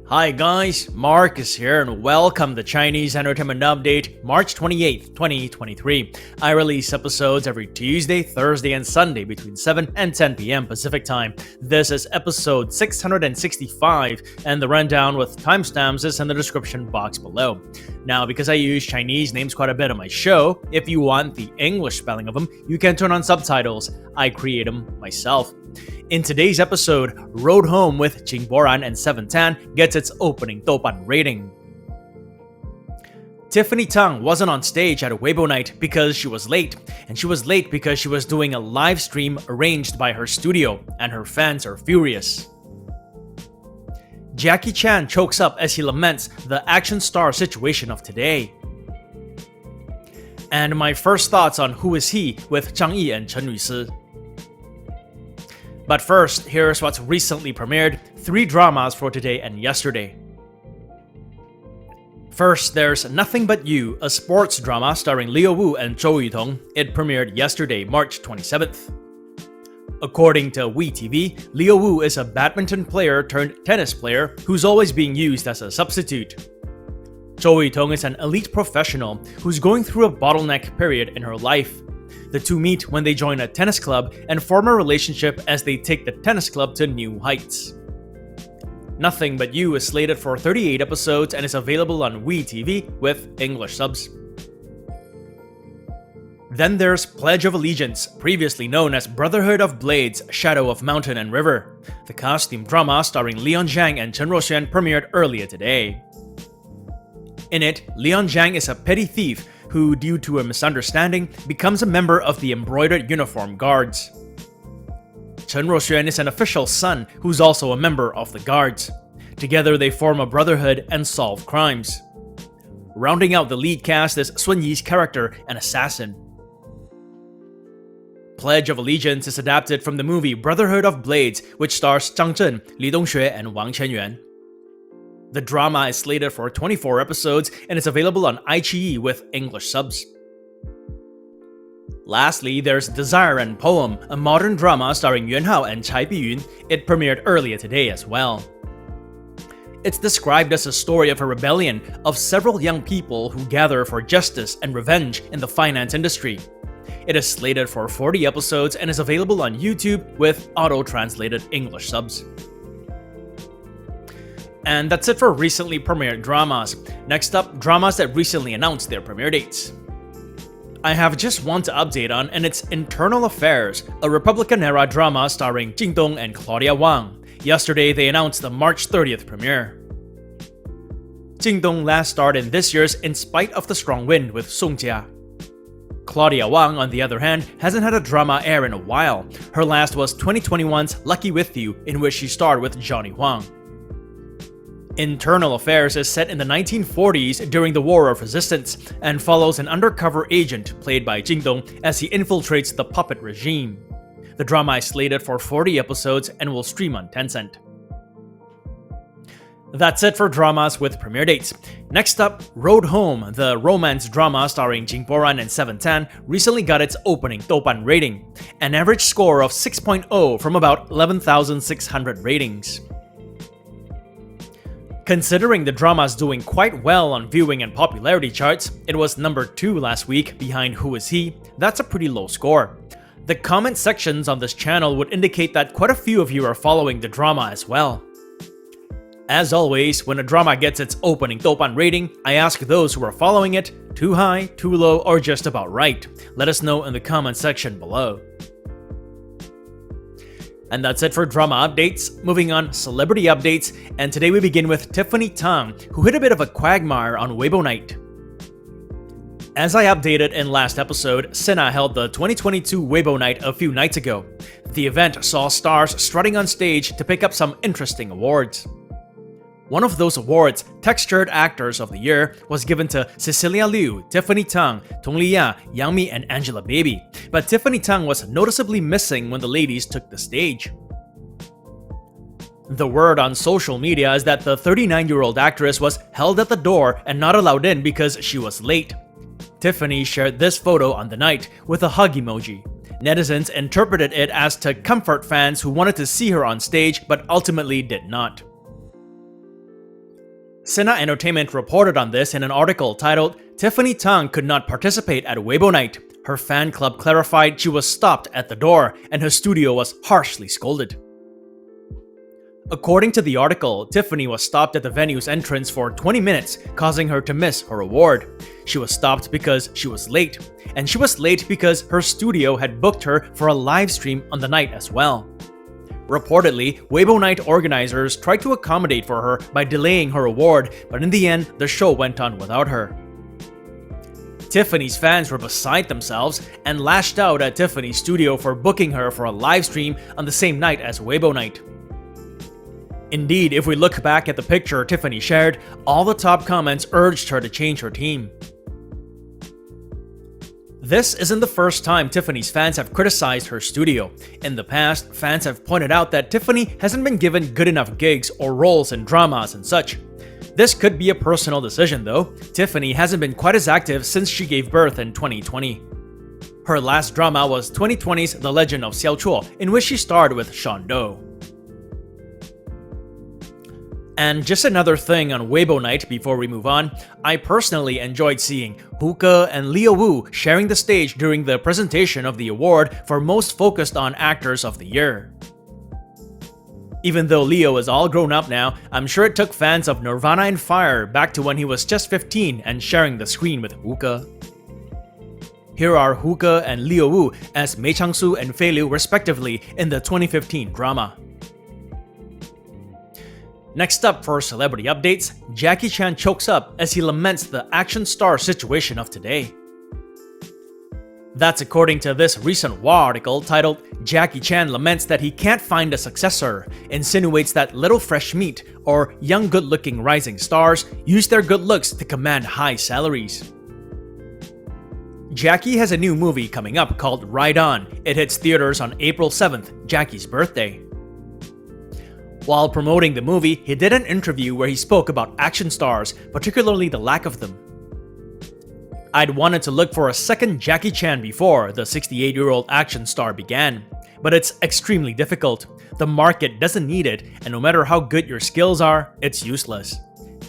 Hi guys, Marcus here and welcome to Chinese Entertainment Update, March 28th, 2023. I release episodes every Tuesday, Thursday, and Sunday between 7 and 10 p.m. Pacific Time. This is episode 665 and the rundown with timestamps is in the description box below. Now, because I use Chinese names quite a bit on my show, if you want the English spelling of them, you can turn on subtitles. I create them myself. In today's episode, Road Home with Douban and 7 Tan gets its opening Douban rating. Tiffany Tang wasn't on stage at Weibo Night because she was late, and she was late because she was doing a live stream arranged by her studio, and her fans are furious. Jackie Chan chokes up as he laments the action star situation of today. And my first thoughts on Who Is He with Zhang Yi and Chen Yusi. But first, here's what's recently premiered, 3 dramas for today and yesterday. First, there's Nothing But You, a sports drama starring Leo Wu and Zhou Yutong. It premiered yesterday, March 27th. According to WeTV, Leo Wu is a badminton player turned tennis player who's always being used as a substitute. Zhou Yutong is an elite professional who's going through a bottleneck period in her life. The two meet when they join a tennis club and form a relationship as they take the tennis club to new heights. Nothing But You is slated for 38 episodes and is available on WeTV with English subs. Then there's Pledge of Allegiance, previously known as Brotherhood of Blades, Shadow of Mountain and River. The costume drama starring Leon Zhang and Chen Ruoxuan premiered earlier today. In it, Leon Zhang is a petty thief who, due to a misunderstanding, becomes a member of the Embroidered Uniform Guards. Chen Ruoxuan is an official's son who's also a member of the Guards. Together they form a brotherhood and solve crimes. Rounding out the lead cast is Sun Yi's character, an assassin. Pledge of Allegiance is adapted from the movie Brotherhood of Blades, which stars Zhang Zhen, Li Dongxue, and Wang Qianyuan. The drama is slated for 24 episodes and is available on iQIYI with English subs. Lastly, there's Desire and Poem, a modern drama starring Yuan Hao and Cai Biyun. It premiered earlier today as well. It's described as a story of a rebellion of several young people who gather for justice and revenge in the finance industry. It is slated for 40 episodes and is available on YouTube with auto-translated English subs. And that's it for recently premiered dramas. Next up, dramas that recently announced their premiere dates. I have just one to update on, and it's Internal Affairs, a Republican-era drama starring Jing Dong and Claudia Wang. Yesterday, they announced the March 30th premiere. Jing Dong last starred in this year's In Spite of the Strong Wind with Song Jia. Claudia Wang, on the other hand, hasn't had a drama air in a while. Her last was 2021's Lucky With You, in which she starred with Johnny Huang. Internal Affairs is set in the 1940s during the War of Resistance and follows an undercover agent played by Jing Dong as he infiltrates the puppet regime. The drama is slated for 40 episodes and will stream on Tencent. That's it for dramas with premiere dates. Next up, Road Home, the romance drama starring Douban and 7 Tan, recently got its opening Douban rating, an average score of 6.0 from about 11,600 ratings. Considering the drama's doing quite well on viewing and popularity charts, it was number 2 last week behind Who Is He. That's a pretty low score. The comment sections on this channel would indicate that quite a few of you are following the drama as well. As always, when a drama gets its opening Douban rating, I ask those who are following it, too high, too low, or just about right. Let us know in the comment section below. And that's it for drama updates. Moving on, celebrity updates, and today we begin with Tiffany Tang, who hit a bit of a quagmire on Weibo Night. As I updated in last episode, Sena held the 2022 Weibo Night a few nights ago. The event saw stars strutting on stage to pick up some interesting awards. One of those awards, Textured Actors of the Year, was given to Cecilia Liu, Tiffany Tang, Tong Liya, Yang Mi, and Angelababy, but Tiffany Tang was noticeably missing when the ladies took the stage. The word on social media is that the 39-year-old actress was held at the door and not allowed in because she was late. Tiffany shared this photo on the night with a hug emoji. Netizens interpreted it as to comfort fans who wanted to see her on stage but ultimately did not. Sina Entertainment reported on this in an article titled, "Tiffany Tang could not participate at Weibo Night. Her fan club clarified she was stopped at the door and her studio was harshly scolded." According to the article, Tiffany was stopped at the venue's entrance for 20 minutes, causing her to miss her award. She was stopped because she was late, and she was late because her studio had booked her for a live stream on the night as well. Reportedly, Weibo Night organizers tried to accommodate for her by delaying her award, but in the end, the show went on without her. Tiffany's fans were beside themselves and lashed out at Tiffany's studio for booking her for a live stream on the same night as Weibo Night. Indeed, if we look back at the picture Tiffany shared, all the top comments urged her to change her team. This isn't the first time Tiffany's fans have criticized her studio. In the past, fans have pointed out that Tiffany hasn't been given good enough gigs or roles in dramas and such. This could be a personal decision though. Tiffany hasn't been quite as active since she gave birth in 2020. Her last drama was 2020's The Legend of Xiao Chuo, in which she starred with Sean Doe. And just another thing on Weibo Night before we move on, I personally enjoyed seeing Hookah and Leo Wu sharing the stage during the presentation of the award for Most Focused on Actors of the Year. Even though Leo is all grown up now, I'm sure it took fans of Nirvana and Fire back to when he was just 15 and sharing the screen with Hookah. Here are Hookah and Leo Wu as Mei Chang-soo and Fei Liu respectively in the 2015 drama. Next up for celebrity updates, Jackie Chan chokes up as he laments the action star situation of today. That's according to this recent WA article titled, "Jackie Chan laments that he can't find a successor, insinuates that little fresh meat or young good-looking rising stars use their good looks to command high salaries." Jackie has a new movie coming up called Ride On. It hits theaters on April 7th, Jackie's birthday. While promoting the movie, he did an interview where he spoke about action stars, particularly the lack of them. "I'd wanted to look for a second Jackie Chan before the 68-year-old action star began, but it's extremely difficult. The market doesn't need it, and no matter how good your skills are, it's useless.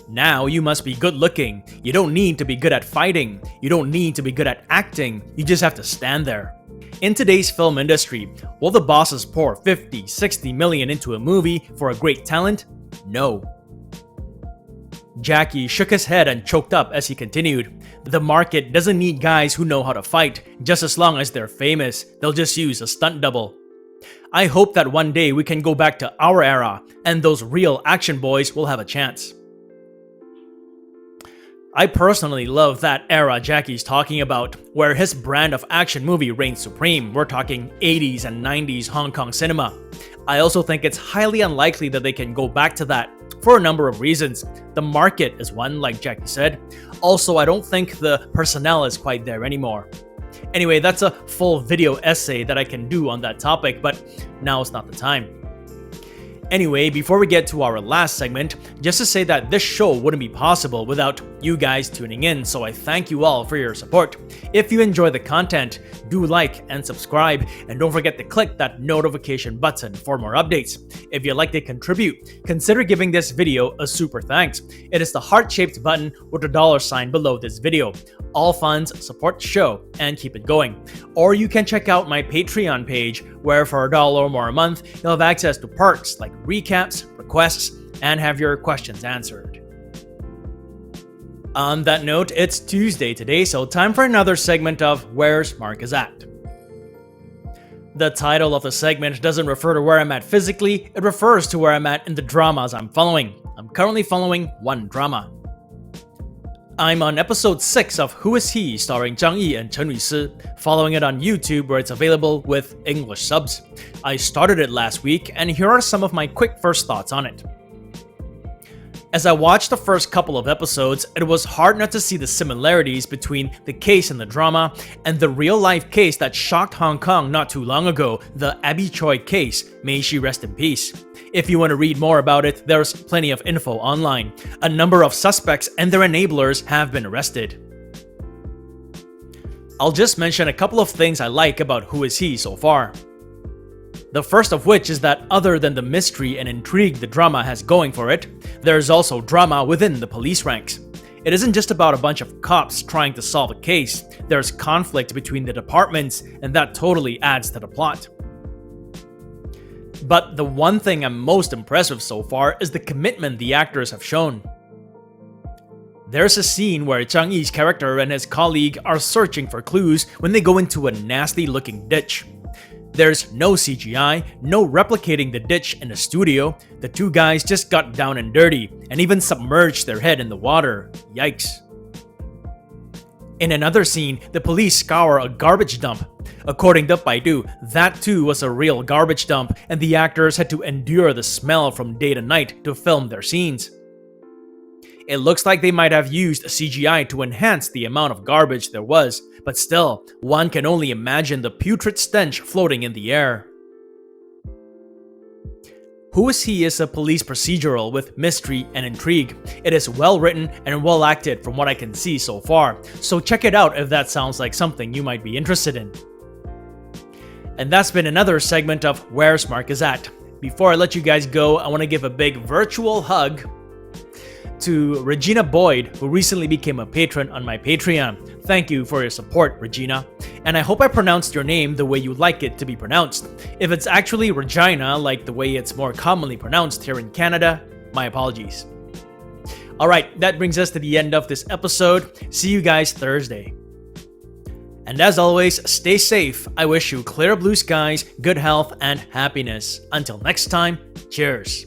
Now you must be good looking. You don't need to be good at fighting. You don't need to be good at acting. You just have to stand there. In today's film industry, will the bosses pour 50, 60 million into a movie for a great talent? No." Jackie shook his head and choked up as he continued, "The market doesn't need guys who know how to fight, just as long as they're famous. They'll just use a stunt double. I hope that one day we can go back to our era, and those real action boys will have a chance." I personally love that era Jackie's talking about, where his brand of action movie reigns supreme. We're talking 80s and 90s Hong Kong cinema. I also think it's highly unlikely that they can go back to that, for a number of reasons. The market is one, like Jackie said. Also, I don't think the personnel is quite there anymore. Anyway, that's a full video essay that I can do on that topic, but now is not the time. Anyway, before we get to our last segment, just to say that this show wouldn't be possible without you guys tuning in, so I thank you all for your support. If you enjoy the content, do like and subscribe, and don't forget to click that notification button for more updates. If you'd like to contribute, consider giving this video a super thanks. It is the heart-shaped button with the $sign below this video. All funds support the show and keep it going. Or you can check out my Patreon page, where for $1 or more a month, you'll have access to perks like recaps, requests, and have your questions answered. On that note, it's Tuesday today, so time for another segment of Where's Marcus At? The title of the segment doesn't refer to where I'm at physically, it refers to where I'm at in the dramas I'm following. I'm currently following one drama. I'm on episode 6 of Who Is He, starring Zhang Yi and Chen Yusi, following it on YouTube where it's available with English subs. I started it last week, and here are some of my quick first thoughts on it. As I watched the first couple of episodes, it was hard not to see the similarities between the case in the drama and the real-life case that shocked Hong Kong not too long ago, the Abby Choi case, may she rest in peace. If you want to read more about it, there's plenty of info online. A number of suspects and their enablers have been arrested. I'll just mention a couple of things I like about Who Is He so far. The first of which is that other than the mystery and intrigue the drama has going for it, there's also drama within the police ranks. It isn't just about a bunch of cops trying to solve a case, there's conflict between the departments, and that totally adds to the plot. But the one thing I'm most impressed with so far is the commitment the actors have shown. There's a scene where Zhang Yi's character and his colleague are searching for clues when they go into a nasty looking ditch. There's no CGI, no replicating the ditch in the studio, the two guys just got down and dirty, and even submerged their head in the water. Yikes. In another scene, the police scour a garbage dump. According to Baidu, that too was a real garbage dump, and the actors had to endure the smell from day to night to film their scenes. It looks like they might have used CGI to enhance the amount of garbage there was, but still, one can only imagine the putrid stench floating in the air. Who Is He is a police procedural with mystery and intrigue. It is well written and well acted from what I can see so far, so check it out if that sounds like something you might be interested in. And that's been another segment of Where's Mark Is At. Before I let you guys go, I want to give a big virtual hug to Regina Boyd, who recently became a patron on my Patreon. Thank you for your support, Regina. And I hope I pronounced your name the way you'd like it to be pronounced. If it's actually Regina, like the way it's more commonly pronounced here in Canada, my apologies. Alright, that brings us to the end of this episode. See you guys Thursday. And as always, stay safe. I wish you clear blue skies, good health, and happiness. Until next time, cheers.